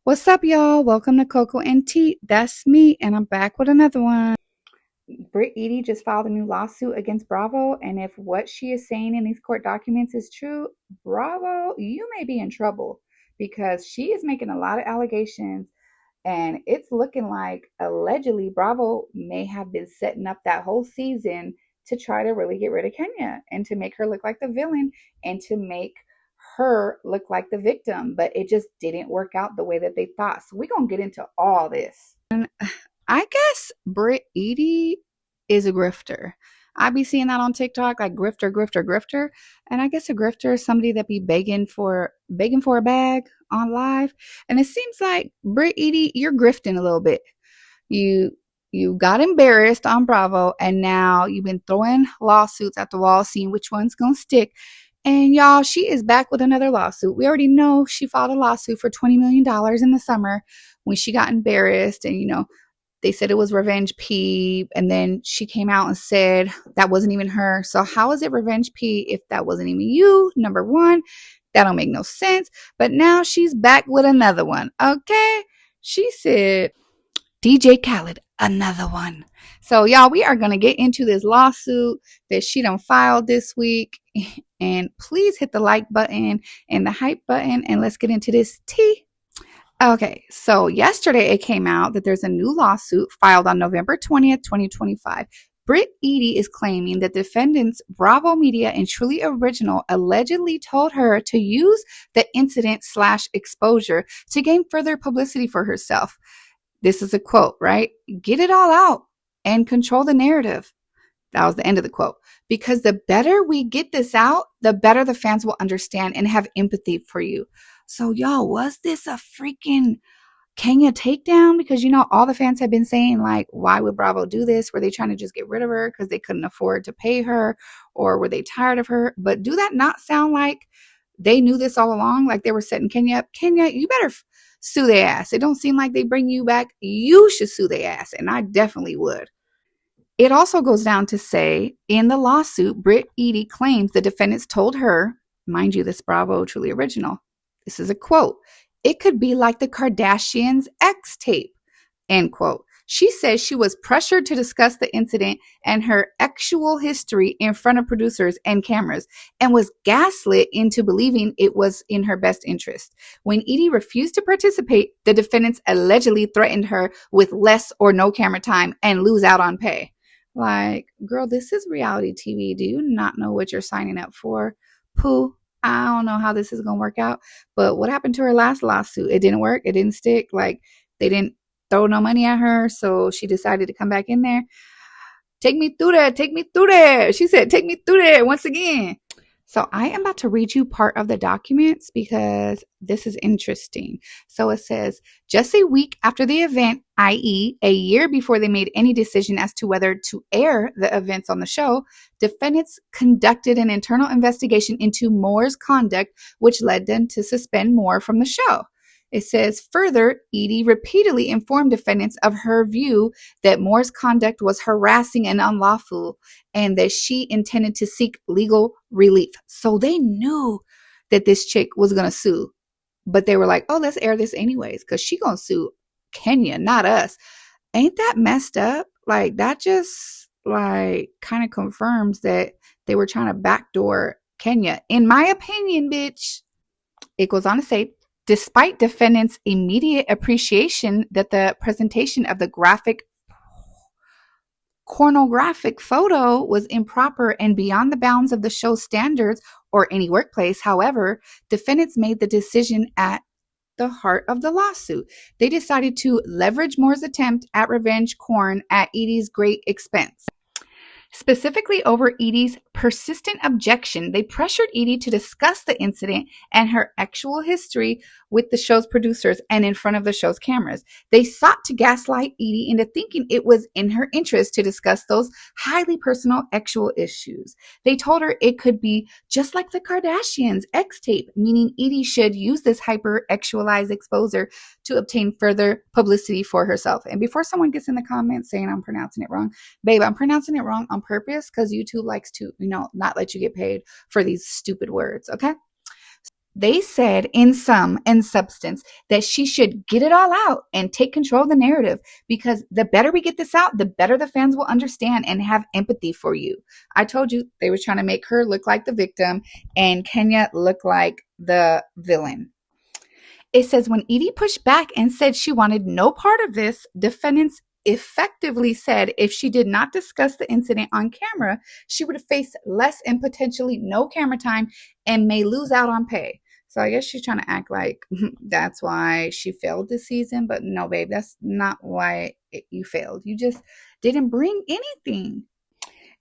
What's up, y'all? Welcome to Cocoandtea. That's me, and I'm back with another one. Brit Edy just filed a new lawsuit against Bravo, and if what she is saying in these court documents is true, Bravo, you may be in trouble because she is making a lot of allegations, and it's looking like allegedly Bravo may have been setting up that whole season to try to really get rid of Kenya and to make her look like the villain and to make her look like the victim, but it just didn't work out the way that they thought. So we're going to get into all this. I guess Brit Edy is a grifter. I be seeing that on TikTok, like grifter, grifter, grifter. And I guess a grifter is somebody that be begging for a bag on live. And it seems like Brit Edy, you're grifting a little bit. You you got embarrassed on Bravo, and now you've been throwing lawsuits at the wall, seeing which one's gonna stick. And y'all, she is back with another lawsuit. We already know she filed a lawsuit for $20 million in the summer when she got embarrassed, and they said it was revenge P, and then she came out and said that wasn't even her. So how is it revenge P if that wasn't even you? Number one, that don't make no sense. But now she's back with another one. Okay, she said DJ Khaled, another one. So y'all, we are gonna get into this lawsuit that she done filed this week. And please hit the like button and the hype button, and let's get into this tea. Okay, so yesterday it came out that there's a new lawsuit filed on November 20th, 2025. Britt Edy is claiming that defendants Bravo Media and Truly Original allegedly told her to use the incident slash exposure to gain further publicity for herself. This is a quote, right? Get it all out and control the narrative. That was the end of the quote. Because the better we get this out, the better the fans will understand and have empathy for you. So, y'all, was this a freaking Kenya takedown? Because, all the fans have been saying, like, why would Bravo do this? Were they trying to just get rid of her because they couldn't afford to pay her? Or were they tired of her? But do that not sound like they knew this all along? Like they were setting Kenya up? Kenya, you better sue their ass. It don't seem like they bring you back. You should sue their ass. And I definitely would. It also goes down to say in the lawsuit, Britt Edy claims the defendants told her, mind you, this Bravo Truly Original. This is a quote. It could be like the Kardashians' X tape, end quote. She says she was pressured to discuss the incident and her actual history in front of producers and cameras and was gaslit into believing it was in her best interest. When Edy refused to participate, the defendants allegedly threatened her with less or no camera time and lose out on pay. Like, girl, this is reality TV. Do you not know what you're signing up for? Pooh. I don't know how this is going to work out. But what happened to her last lawsuit? It didn't work. It didn't stick. Like, they didn't throw no money at her. So she decided to come back in there. Take me through there. Take me through there. She said, take me through there once again. So I am about to read you part of the documents because this is interesting. So it says, just a week after the event, i.e., a year before they made any decision as to whether to air the events on the show, defendants conducted an internal investigation into Moore's conduct, which led them to suspend Moore from the show. It says, further, Edy repeatedly informed defendants of her view that Moore's conduct was harassing and unlawful and that she intended to seek legal relief. So they knew that this chick was going to sue, but they were like, oh, let's air this anyways because she going to sue Kenya, not us. Ain't that messed up? Like, that just like kind of confirms that they were trying to backdoor Kenya. In my opinion, bitch. It goes on to say, despite defendants' immediate appreciation that the presentation of the pornographic photo was improper and beyond the bounds of the show's standards or any workplace, however, defendants made the decision at the heart of the lawsuit. They decided to leverage Moore's attempt at revenge porn at Edy's great expense. Specifically over Edy's persistent objection, they pressured Edy to discuss the incident and her actual history with the show's producers and in front of the show's cameras. They sought to gaslight Edy into thinking it was in her interest to discuss those highly personal actual issues. They told her it could be just like the Kardashians' X tape, meaning Edy should use this hyper-actualized exposure to obtain further publicity for herself. And before someone gets in the comments saying I'm pronouncing it wrong, babe, I'm pronouncing it wrong on purpose because YouTube likes to, not let you get paid for these stupid words, okay? They said in substance that she should get it all out and take control of the narrative, because the better we get this out, the better the fans will understand and have empathy for you. I told you they were trying to make her look like the victim and Kenya look like the villain. It says when Edie pushed back and said she wanted no part of this, defendants effectively said if she did not discuss the incident on camera, she would face less and potentially no camera time and may lose out on pay. So I guess she's trying to act like that's why she failed this season. But no, babe, that's not why you failed. You just didn't bring anything.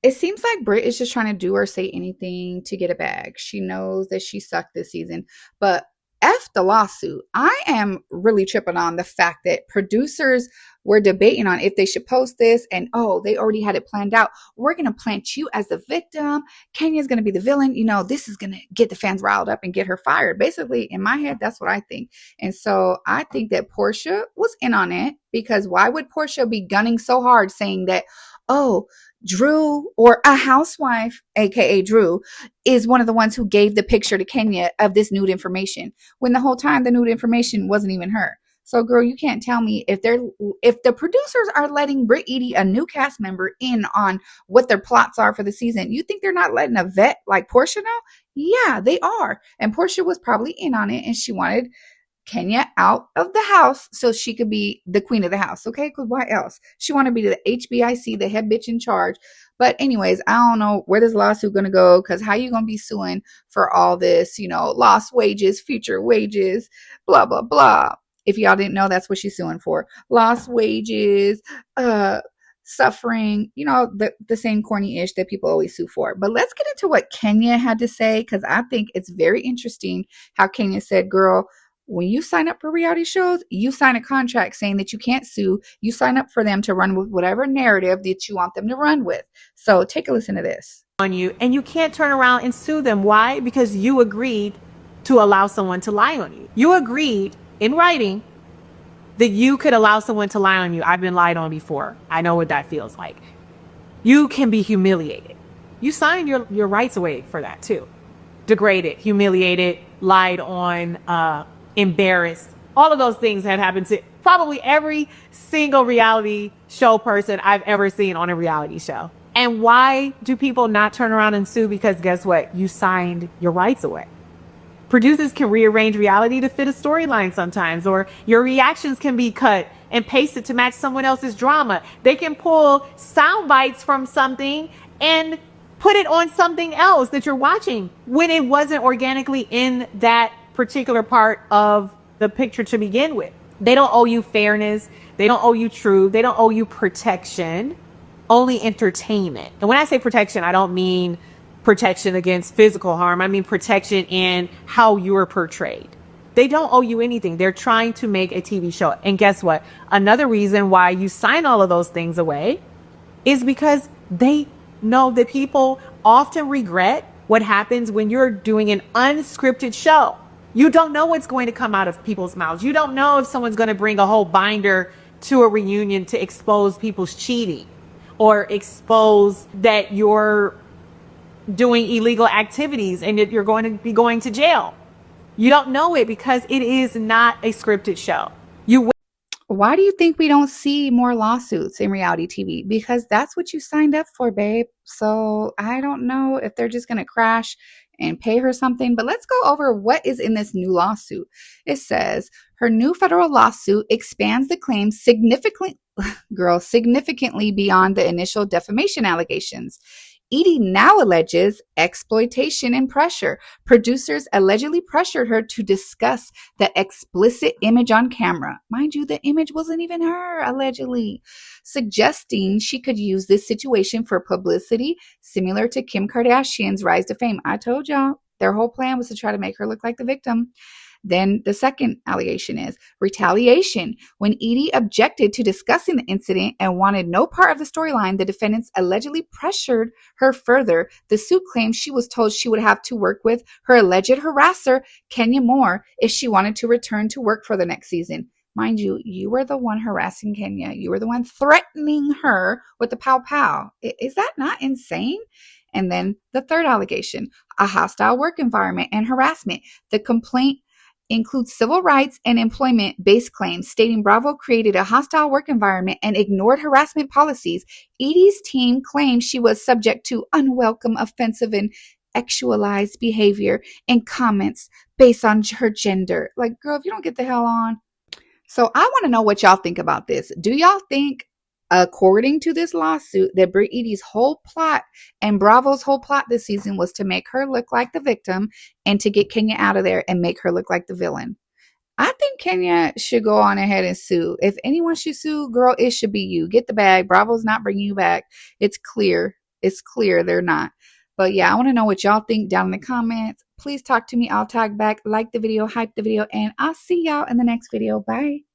It seems like Britt is just trying to do or say anything to get a bag. She knows that she sucked this season, but F the lawsuit. I am really tripping on the fact that producers were debating on if they should post this, and oh, they already had it planned out. We're going to plant you as the victim. Kenya's going to be the villain. You know, this is going to get the fans riled up and get her fired. Basically, in my head, that's what I think. And so I think that Portia was in on it, because why would Portia be gunning so hard saying that, oh, Drew or a housewife, aka Drew, is one of the ones who gave the picture to Kenya of this nude information, when the whole time the nude information wasn't even her. So girl, you can't tell me if the producers are letting Brit Edy, a new cast member, in on what their plots are for the season. You think they're not letting a vet like Portia know? Yeah, they are. And Portia was probably in on it, and she wanted Kenya out of the house so she could be the queen of the house. Okay, because why else? She wanted to be the HBIC, the head bitch in charge. But anyways, I don't know where this lawsuit gonna go, because how you gonna be suing for all this, lost wages, future wages, blah blah blah. If y'all didn't know, that's what she's suing for: lost wages, suffering, the same corny ish that people always sue for. But let's get into what Kenya had to say, because I think it's very interesting how Kenya said, girl, when you sign up for reality shows, you sign a contract saying that you can't sue. You sign up for them to run with whatever narrative that you want them to run with. So take a listen to this. On you, and you can't turn around and sue them. Why? Because you agreed to allow someone to lie on you. You agreed in writing that you could allow someone to lie on you. I've been lied on before. I know what that feels like. You can be humiliated. You signed your rights away for that too. Degraded, humiliated, lied on, embarrassed. All of those things had happened to probably every single reality show person I've ever seen on a reality show. And why do people not turn around and sue? Because guess what? You signed your rights away. Producers can rearrange reality to fit a storyline sometimes, or your reactions can be cut and pasted to match someone else's drama. They can pull sound bites from something and put it on something else that you're watching when it wasn't organically in that particular part of the picture to begin with. They don't owe you fairness. They don't owe you truth. They don't owe you protection, only entertainment. And when I say protection, I don't mean protection against physical harm. I mean protection in how you're portrayed. They don't owe you anything. They're trying to make a TV show. And guess what? Another reason why you sign all of those things away is because they know that people often regret what happens when you're doing an unscripted show. You don't know what's going to come out of people's mouths. You don't know if someone's going to bring a whole binder to a reunion to expose people's cheating or expose that you're doing illegal activities and that you're going to be going to jail. You don't know it because it is not a scripted show. Why do you think we don't see more lawsuits in reality TV? Because that's what you signed up for, babe. So I don't know if they're just going to crash and pay her something. But let's go over what is in this new lawsuit. It says her new federal lawsuit expands the claims significantly beyond the initial defamation allegations. Edie now alleges exploitation and pressure. Producers allegedly pressured her to discuss the explicit image on camera. Mind you, the image wasn't even her, allegedly, suggesting she could use this situation for publicity, similar to Kim Kardashian's rise to fame. I told y'all, their whole plan was to try to make her look like the victim. Then the second allegation is retaliation. When Edie objected to discussing the incident and wanted no part of the storyline, the defendants allegedly pressured her further. The suit claims she was told she would have to work with her alleged harasser, Kenyamoore, if she wanted to return to work for the next season. Mind you, you were the one harassing Kenya. You were the one threatening her with the pow pow. Is that not insane? And then the third allegation, a hostile work environment and harassment. The complaint includes civil rights and employment-based claims stating Bravo created a hostile work environment and ignored harassment policies. Edy's team claims she was subject to unwelcome, offensive, and sexualized behavior and comments based on her gender. Like, girl, if you don't get the hell on. So I want to know what y'all think about this. Do y'all think, according to this lawsuit, that Britt Edy's whole plot and Bravo's whole plot this season was to make her look like the victim and to get Kenya out of there and make her look like the villain? I think Kenya should go on ahead and sue. If anyone should sue, girl, it should be you. Get the bag. Bravo's not bringing you back. It's clear. It's clear they're not. But yeah, I want to know what y'all think down in the comments. Please talk to me. I'll tag back, like the video, hype the video, and I'll see y'all in the next video. Bye.